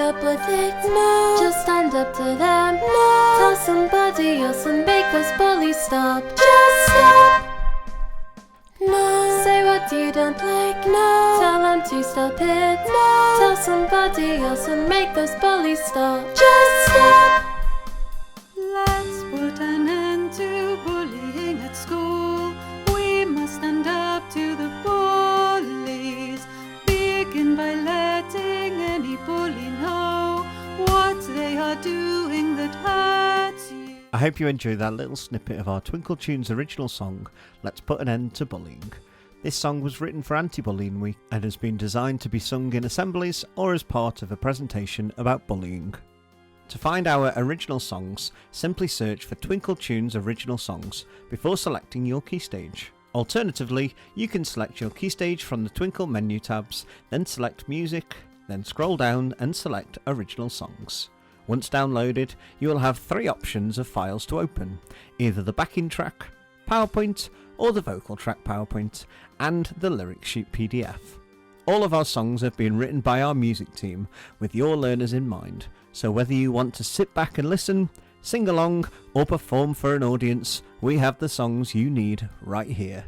up with it? No. Just stand up to them? No. Tell somebody else and make those bullies stop. Just stop. No. Say what you don't like? No. Tell them to stop it? No. Tell somebody else and make those bullies stop. Just stop. Let's put an end to bullying at school. We must stand up to the bullies. Begin by letting any bully know what they are doing that hurts you. I hope you enjoyed that little snippet of our Twinkl Tunes original song, Let's Put an End to Bullying. This song was written for Anti-Bullying Week and has been designed to be sung in assemblies or as part of a presentation about bullying. To find our original songs, simply search for Twinkl Tunes original songs before selecting your key stage. Alternatively, you can select your key stage from the Twinkl menu tabs, then select Music, then scroll down and select Original Songs. Once downloaded, you will have 3 options of files to open, either the backing track, PowerPoint, or the vocal track PowerPoint, and the lyric sheet PDF. All of our songs have been written by our music team with your learners in mind, so whether you want to sit back and listen, sing along, or perform for an audience, we have the songs you need right here.